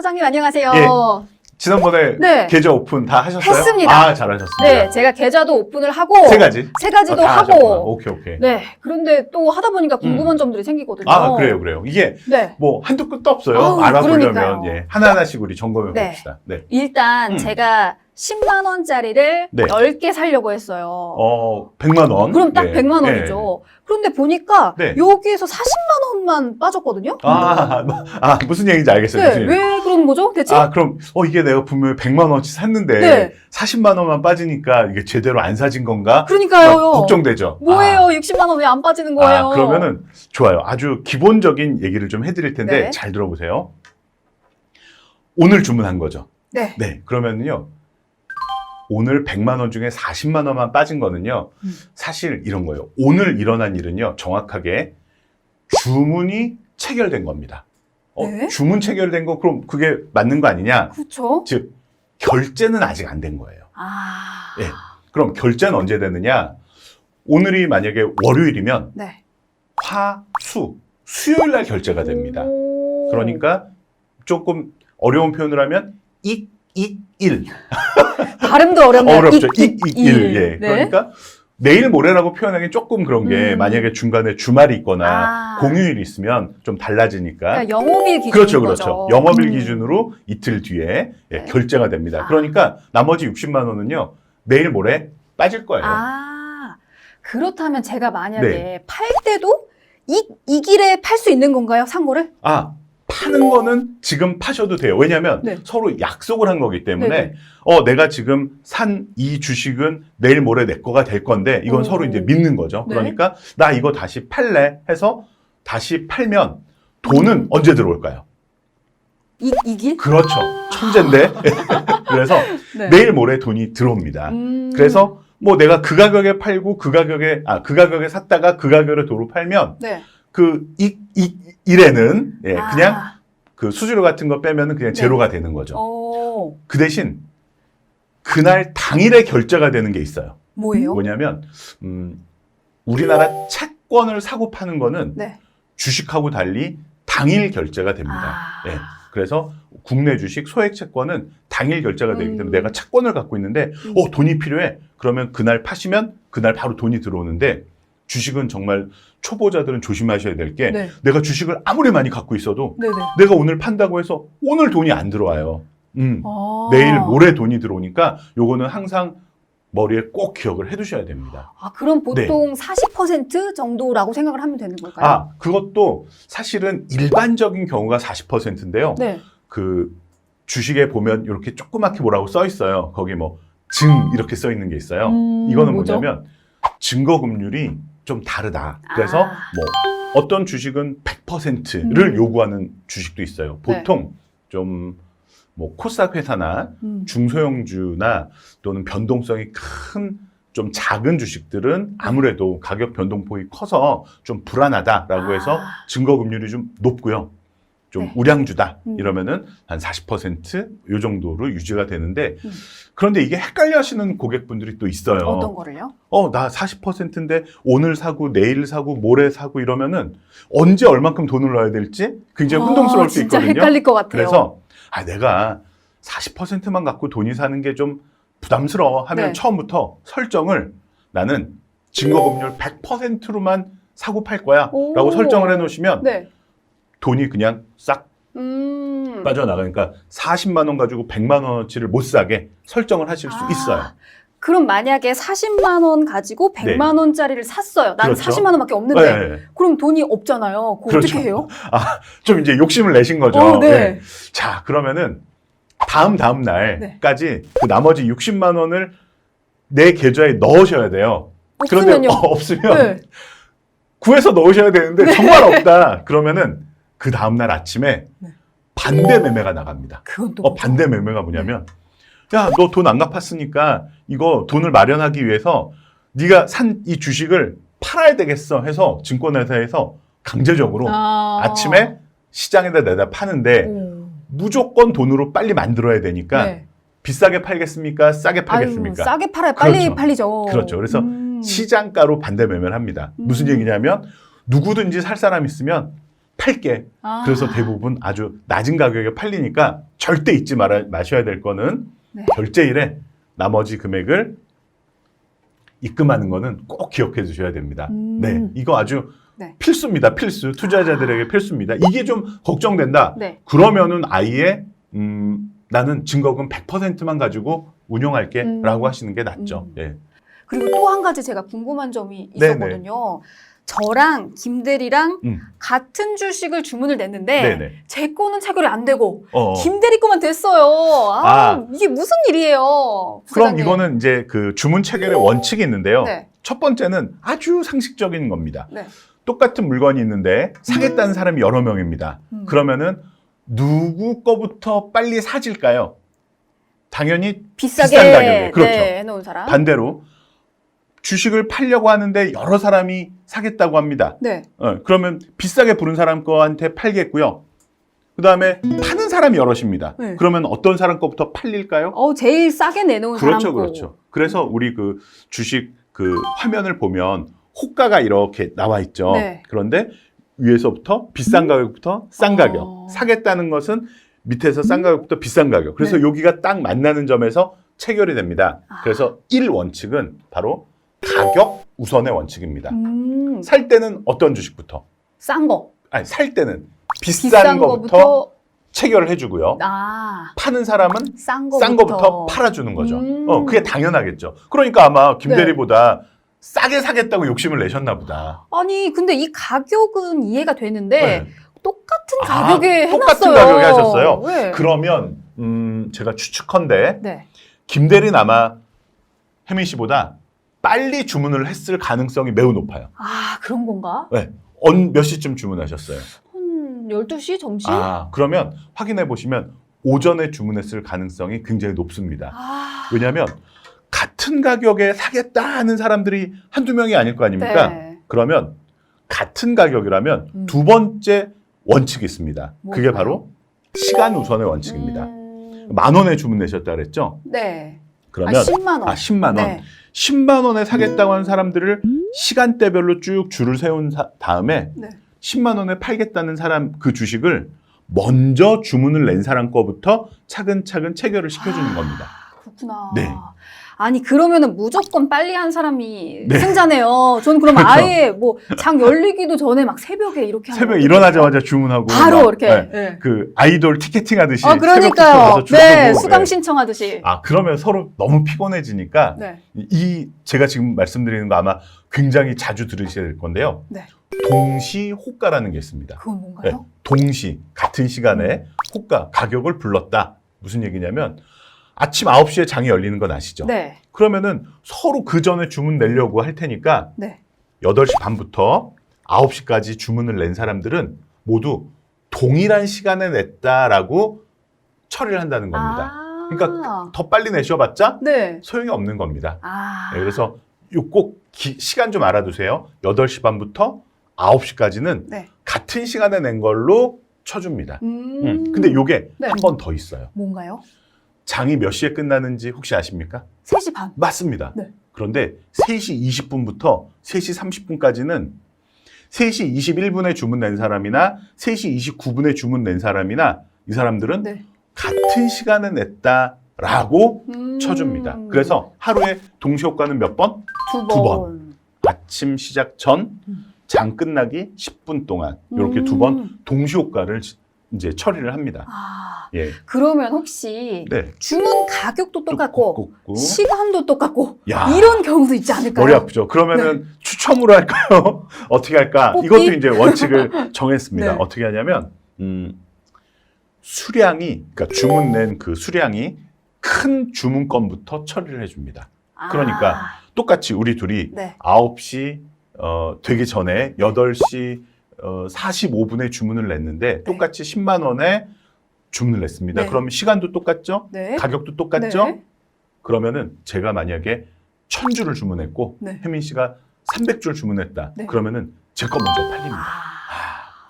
사장님 안녕하세요. 예. 지난번에 네. 계좌 오픈 다 하셨어요? 했습니다. 아, 잘하셨습니다. 네, 제가 계좌도 오픈을 하고 세 가지? 세 가지도 다 하셨구나. 하고. 오케이. 네. 그런데 또 하다 보니까 궁금한 점들이 생기거든요. 아, 그래요. 이게 네. 뭐 한두 끝도 없어요. 아우, 알아보려면 그러니까요. 예, 하나하나씩 우리 점검해 네. 봅시다. 네. 일단 제가 10만 원짜리를 네. 10개 사려고 했어요. 100만 원. 그럼 딱 예. 100만 원이죠. 그런데 보니까 네. 여기에서 40만 원만 빠졌거든요. 무슨 얘기인지 알겠어요. 네, 무슨 얘기. 왜 그런 거죠, 대체? 그럼 이게 내가 분명히 100만 원치 샀는데 네. 40만 원만 빠지니까 이게 제대로 안 사진 건가? 그러니까요. 막 걱정되죠. 뭐예요? 60만 원 왜 안 빠지는 거예요? 그러면은 좋아요. 아주 기본적인 얘기를 좀 해드릴 텐데 네. 잘 들어보세요. 오늘 주문한 거죠. 네. 네, 그러면요. 오늘 100만 원 중에 40만 원만 빠진 거는요. 사실 이런 거예요. 오늘 일어난 일은요. 정확하게 주문이 체결된 겁니다. 네? 주문 체결된 거 그럼 그게 맞는 거 아니냐? 그렇죠. 즉 결제는 아직 안 된 거예요. 네. 그럼 결제는 언제 되느냐? 오늘이 만약에 월요일이면 네. 화, 수, 수요일 날 결제가 됩니다. 오. 그러니까 조금 어려운 표현을 하면 일. 발음도 어렵네요. 어렵죠. 일. 예. 네. 그러니까 내일 모레라고 표현하기 조금 그런 게 만약에 중간에 주말이 있거나 공휴일이 있으면 좀 달라지니까. 그러니까 영업일 기준. 그렇죠. 영업일 기준으로 이틀 뒤에 네. 결제가 됩니다. 그러니까 나머지 60만 원은요. 내일 모레 빠질 거예요. 그렇다면 제가 만약에 네. 팔 때도 이 길에 팔 수 있는 건가요? 산 거를? 파는 거는 지금 파셔도 돼요. 왜냐하면 네. 서로 약속을 한 거기 때문에 네네. 내가 지금 산 이 주식은 내일 모레 내 거가 될 건데 이건 서로 이제 믿는 거죠. 네. 그러니까 나 이거 다시 팔래 해서 다시 팔면 돈은 언제 들어올까요? 이 길? 그렇죠. 천재인데. 그래서 네. 내일 모레 돈이 들어옵니다. 그래서 뭐 내가 그 가격에 팔고 그 가격에 샀다가 그 가격에 도로 팔면 네. 일에는 그냥 그 수수료 같은 거 빼면은 그냥 네. 제로가 되는 거죠. 그 대신 그날 당일에 결제가 되는 게 있어요. 뭐예요? 뭐냐면 우리나라 채권을 사고 파는 거는 네. 주식하고 달리 당일 결제가 됩니다. 네. 그래서 국내 주식 소액 채권은 당일 결제가 되기 때문에 내가 채권을 갖고 있는데 돈이 필요해. 그러면 그날 파시면 그날 바로 돈이 들어오는데 주식은 정말 초보자들은 조심하셔야 될 게 네. 내가 주식을 아무리 많이 갖고 있어도 네네. 내가 오늘 판다고 해서 오늘 돈이 안 들어와요. 내일 모레 돈이 들어오니까 요거는 항상 머리에 꼭 기억을 해두셔야 됩니다. 그럼 보통 40% 정도라고 생각을 하면 되는 걸까요? 그것도 사실은 일반적인 경우가 40%인데요. 네. 그 주식에 보면 이렇게 조그맣게 뭐라고 써 있어요. 거기 뭐 증 이렇게 써 있는 게 있어요. 이거는 뭐죠? 뭐냐면 증거금률이 좀 다르다. 그래서 뭐 어떤 주식은 100%를 요구하는 주식도 있어요. 보통 좀 뭐 코스닥 회사나 중소형주나 또는 변동성이 큰 좀 작은 주식들은 아무래도 가격 변동폭이 커서 좀 불안하다라고 해서 증거금률이 좀 높고요. 좀 네. 우량주다 이러면은 한 40% 요 정도로 유지가 되는데 그런데 이게 헷갈려 하시는 고객분들이 또 있어요. 어떤 거를요? 나 40%인데 오늘 사고 내일 사고 모레 사고 이러면은 언제 얼만큼 돈을 넣어야 될지 굉장히 혼동스러울 수 있거든요. 진짜 헷갈릴 것 같아요. 그래서 내가 40%만 갖고 돈이 사는 게 좀 부담스러워 하면 네. 처음부터 설정을 나는 증거금률 100%로만 사고 팔 거야 라고 설정을 해놓으시면 네. 돈이 그냥 싹 빠져나가니까 40만 원 가지고 100만 원어치를 못 사게 설정을 하실 수 있어요. 그럼 만약에 40만 원 가지고 100만 원짜리를 샀어요. 나는 그렇죠. 40만 원밖에 없는데. 네. 그럼 돈이 없잖아요. 그거 그렇죠. 어떻게 해요? 좀 이제 욕심을 내신 거죠. 네. 자, 그러면은 다음 날까지 그 나머지 60만 원을 내 계좌에 넣으셔야 돼요. 없으면요? 그런데 없으면 네. 구해서 넣으셔야 되는데 정말 없다. 그러면은 그 다음 날 아침에 반대 매매가 나갑니다. 그건 또 반대 매매가 뭐냐면 야, 너 돈 안 갚았으니까 이거 돈을 마련하기 위해서 네가 산 이 주식을 팔아야 되겠어 해서 증권회사에서 강제적으로 아침에 시장에다 내다 파는데 무조건 돈으로 빨리 만들어야 되니까 비싸게 팔겠습니까? 싸게 팔겠습니까? 싸게 팔아야 빨리 그렇죠. 팔리죠. 그렇죠. 그래서 시장가로 반대 매매를 합니다. 무슨 얘기냐면 누구든지 살 사람 있으면 팔게. 아. 그래서 대부분 아주 낮은 가격에 팔리니까 절대 잊지 마셔야 될 거는 네. 결제일에 나머지 금액을 입금하는 거는 꼭 기억해 두셔야 됩니다. 네, 이거 아주 네. 필수입니다. 필수. 투자자들에게 필수입니다. 이게 좀 걱정된다. 네. 그러면은 아예 나는 증거금 100%만 가지고 운용할게 라고 하시는 게 낫죠. 예. 그리고 또 한 가지 제가 궁금한 점이 있었거든요. 저랑 김대리랑 같은 주식을 주문을 냈는데 네네. 제 거는 체결이 안 되고 김대리 거만 됐어요. 이게 무슨 일이에요? 그럼 부사장님. 이거는 이제 그 주문 체결의 원칙이 있는데요. 네. 첫 번째는 아주 상식적인 겁니다. 네. 똑같은 물건이 있는데 사겠다는 사람이 여러 명입니다. 그러면은 누구 거부터 빨리 사질까요? 당연히 비싼 가격에. 그렇죠. 네, 해놓은 사람. 반대로 주식을 팔려고 하는데 여러 사람이 사겠다고 합니다. 네. 그러면 비싸게 부른 사람 거한테 팔겠고요. 그 다음에 파는 사람이 여럿입니다. 네. 그러면 어떤 사람 거부터 팔릴까요? 제일 싸게 내놓은 그렇죠, 사람 거. 그렇죠. 그래서 우리 그 주식 그 화면을 보면 호가가 이렇게 나와 있죠. 네. 그런데 위에서부터 비싼 가격부터 싼 가격. 사겠다는 것은 밑에서 싼 가격부터 비싼 가격. 그래서 네. 여기가 딱 만나는 점에서 체결이 됩니다. 그래서 1원칙은 바로 가격 우선의 원칙입니다. 살 때는 어떤 주식부터? 싼 거. 아니, 살 때는 비싼 거부터 체결을 해주고요. 파는 사람은 싼 거부터 팔아주는 거죠. 그게 당연하겠죠. 그러니까 아마 김대리보다 싸게 사겠다고 욕심을 내셨나 보다. 아니 근데 이 가격은 이해가 되는데 네. 똑같은 가격에 해놨어요. 똑같은 가격에 하셨어요. 네. 그러면 제가 추측컨대 네. 김대리는 아마 혜민 씨보다 빨리 주문을 했을 가능성이 매우 높아요. 그런 건가? 네. 몇 시쯤 주문하셨어요? 한 12시 점심? 그러면 확인해 보시면 오전에 주문했을 가능성이 굉장히 높습니다. 왜냐하면 같은 가격에 사겠다 하는 사람들이 한두 명이 아닐 거 아닙니까? 네. 그러면 같은 가격이라면 두 번째 원칙이 있습니다. 그게 바로 시간 우선의 원칙입니다. 10,000원에 주문 내셨다 그랬죠? 네. 그러면 10만 원. 10만 원. 네. 10만 원에 사겠다고 하는 사람들을 시간대별로 쭉 줄을 세운 다음에 네. 10만 원에 팔겠다는 사람 그 주식을 먼저 주문을 낸 사람 거부터 차근차근 체결을 시켜주는 겁니다. 그렇구나. 네. 아니 그러면은 무조건 빨리 한 사람이 네. 승자네요. 저는 그럼 그렇죠. 아예 뭐 장 열리기도 전에 막 새벽에 이렇게 하는 새벽에 일어나자마자 주문하고 바로 막, 이렇게. 네. 그 아이돌 티켓팅 하듯이 그러니까요. 새벽부터 가서 주문하고, 네, 수강 신청하듯이. 그러면 서로 너무 피곤해지니까 네. 제가 지금 말씀드리는 거 아마 굉장히 자주 들으셔야 될 건데요. 네. 동시 호가라는 게 있습니다. 그건 뭔가요? 네, 동시 같은 시간에 호가 가격을 불렀다. 무슨 얘기냐면 아침 9시에 장이 열리는 건 아시죠? 네. 그러면은 서로 그 전에 주문 내려고 할 테니까 네. 8시 반부터 9시까지 주문을 낸 사람들은 모두 동일한 시간에 냈다라고 처리를 한다는 겁니다. 그러니까 더 빨리 내셔봤자 네. 소용이 없는 겁니다. 네, 그래서 꼭 시간 좀 알아두세요. 8시 반부터 9시까지는 네. 같은 시간에 낸 걸로 쳐줍니다. 근데 요게 네. 한 번 더 있어요. 뭔가요? 장이 몇 시에 끝나는지 혹시 아십니까? 3시 반. 맞습니다. 네. 그런데 3시 20분부터 3시 30분까지는 3시 21분에 주문 낸 사람이나 3시 29분에 주문 낸 사람이나 이 사람들은 네. 같은 시간에 냈다라고 쳐줍니다. 그래서 하루에 동시효과는 몇 번? 두 두 번. 아침 시작 전, 장 끝나기 10분 동안 이렇게 두 번 동시효과를 이제 처리를 합니다. 예. 그러면 혹시 네. 주문 가격도 똑같고 똑같고. 시간도 똑같고 야. 이런 경우도 있지 않을까요? 머리 아프죠. 그러면은 추첨으로 할까요? 어떻게 할까? 뽑기? 이것도 이제 원칙을 정했습니다. 네. 어떻게 하냐면 수량이 그러니까 주문 낸 그 수량이 큰 주문건부터 처리를 해줍니다. 그러니까 똑같이 우리 둘이 네. 9시 되기 전에 8시 45분에 주문을 냈는데 똑같이 10만 원에 주문을 냈습니다. 네. 그러면 시간도 똑같죠? 네. 가격도 똑같죠? 네. 그러면은 제가 만약에 1000주를 주문했고 네. 혜민 씨가 300주를 주문했다. 네. 그러면은 제 거 먼저 팔립니다.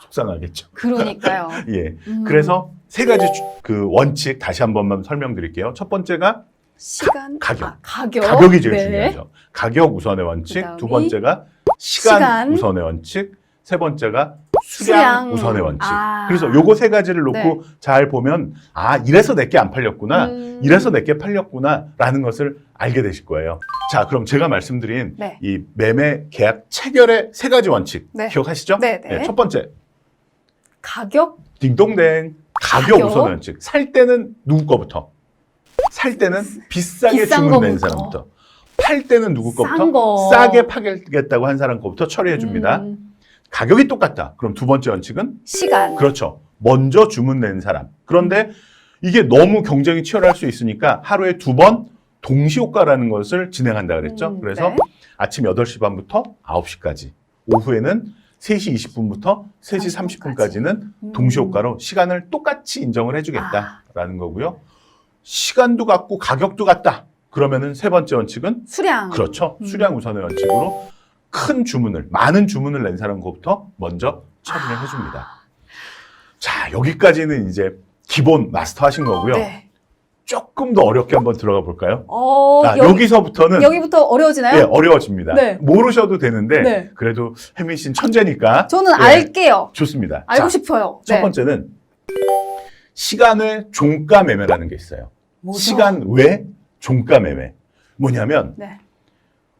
속상하겠죠. 그러니까요. 예. 그래서 세 가지 그 원칙 다시 한 번만 설명드릴게요. 첫 번째가 시간, 가격. 가격이 제일 중요하죠. 가격 우선의 원칙. 그다음이 두 번째가 시간 시간. 우선의 원칙. 세 번째가 수량 우선의 원칙. 아. 그래서 요거 세 가지를 놓고 네. 잘 보면 아 이래서 내게 안 팔렸구나. 이래서 내게 팔렸구나 라는 것을 알게 되실 거예요. 자, 그럼 제가 말씀드린 네. 이 매매 계약 체결의 세 가지 원칙 네. 기억하시죠? 네, 네. 첫 번째, 가격? 딩동댕. 가격 우선 원칙. 살 때는 누구 거부터? 살 때는 비싸게 비싼 주문 낸 거부터. 사람부터. 팔 때는 누구 싼 거부터? 거. 싸게 파겠다고 한 사람 거부터 처리해 줍니다. 가격이 똑같다. 그럼 두 번째 원칙은? 시간. 그렇죠. 먼저 주문 낸 사람. 그런데 이게 너무 경쟁이 치열할 수 있으니까 하루에 2번 동시효과라는 것을 진행한다 그랬죠. 그래서 네. 아침 8시 반부터 9시까지, 오후에는 3시 20분부터 3시 30분까지는 동시효과로 시간을 똑같이 인정을 해주겠다라는 거고요. 시간도 같고 가격도 같다. 그러면은 세 번째 원칙은? 수량. 그렇죠. 수량 우선의 원칙으로 큰 주문을, 많은 주문을 낸 사람 것부터 먼저 처리를 해줍니다. 자, 여기까지는 이제 기본 마스터 하신 거고요. 네. 조금 더 어렵게 한번 들어가 볼까요? 여기, 여기서부터는 여기부터 어려워지나요? 예, 어려워집니다. 네. 모르셔도 되는데 네. 그래도 혜민 씨는 천재니까 저는 예, 알게요. 좋습니다. 알고 자, 싶어요. 첫 네. 번째는 시간외 종가 매매라는 게 있어요. 뭐죠? 시간 외 종가 매매. 뭐냐면 네.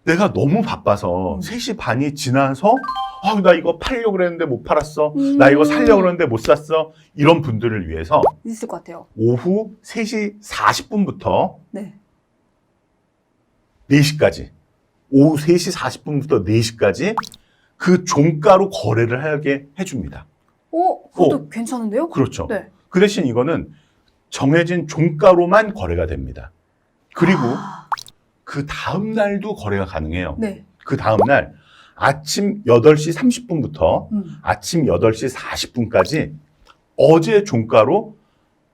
내가 너무 바빠서 3시 반이 지나서 나 이거 팔려고 그랬는데 못 팔았어. 나 이거 살려고 그랬는데 못 샀어. 이런 분들을 위해서 있을 것 같아요. 오후 3시 40분부터 네. 4시까지, 오후 3시 40분부터 4시까지 그 종가로 거래를 하게 해줍니다. 그것도 괜찮은데요? 그렇죠. 네. 그 대신 이거는 정해진 종가로만 거래가 됩니다. 그리고 그 다음 날도 거래가 가능해요. 네. 그 다음 날 아침 8시 30분부터 아침 8시 40분까지 어제 종가로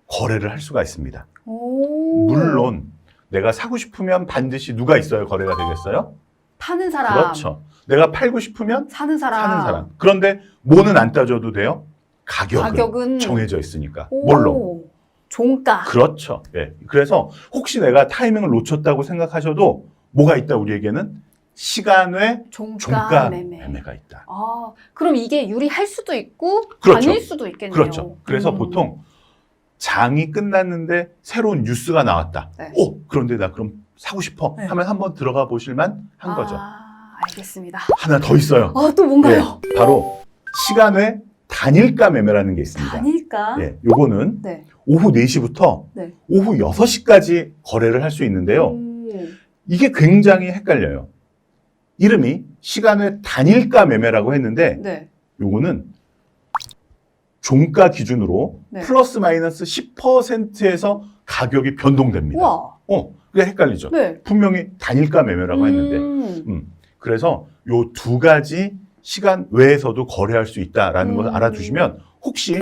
거래를 할 수가 있습니다. 물론 내가 사고 싶으면 반드시 누가 있어야 거래가 되겠어요? 파는 사람. 그렇죠. 내가 팔고 싶으면 사는 사람. 사는 사람. 그런데 뭐는 안 따져도 돼요? 가격은 정해져 있으니까. 뭘로? 종가. 그렇죠. 예. 그래서 혹시 내가 타이밍을 놓쳤다고 생각하셔도 뭐가 있다 우리에게는? 시간 외 종가 매매가 있다. 그럼 이게 유리할 수도 있고 그렇죠. 아닐 수도 있겠네요. 그렇죠. 그래서 보통 장이 끝났는데 새로운 뉴스가 나왔다. 네. 그런데 나 그럼 사고 싶어 네. 하면 한번 들어가 보실만 한 거죠. 알겠습니다. 하나 더 있어요. 또 뭔가요? 네, 바로 시간 외 단일가 매매라는 게 있습니다. 단일가? 예, 요거는 네. 오후 4시부터 네. 오후 6시까지 거래를 할 수 있는데요. 이게 굉장히 헷갈려요. 이름이 시간 외 단일가 매매라고 했는데 네. 요거는 종가 기준으로 네. 플러스 마이너스 10%에서 가격이 변동됩니다. 우와. 그게 헷갈리죠. 네. 분명히 단일가 매매라고 했는데 그래서 요 두 가지 시간 외에서도 거래할 수 있다라는 걸 알아두시면 혹시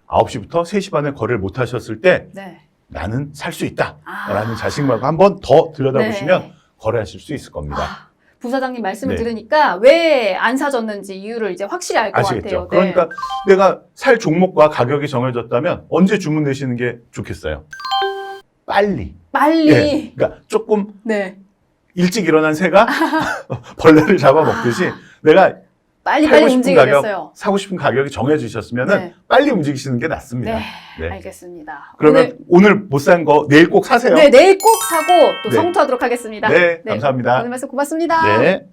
9시부터 3시 반에 거래를 못 하셨을 때 네. 나는 살 수 있다라는 자신감을 한번 더 들여다보시면 네. 거래하실 수 있을 겁니다. 부사장님 말씀을 네. 들으니까 왜 안 사졌는지 이유를 이제 확실히 알 것 아시겠죠? 같아요. 그러니까 내가 살 종목과 가격이 정해졌다면 언제 주문 내시는 게 좋겠어요? 빨리. 예, 그러니까 조금 네. 일찍 일어난 새가 벌레를 잡아먹듯이 내가 빨리 팔고 싶은 움직여야겠어요. 가격, 사고 싶은 가격이 정해지셨으면은 네. 빨리 움직이시는 게 낫습니다. 네. 네. 알겠습니다. 그러면 오늘 못 산 거 내일 꼭 사세요. 네, 내일 꼭 사고 또 네. 성투하도록 하겠습니다. 네, 감사합니다. 오늘 말씀 고맙습니다. 네.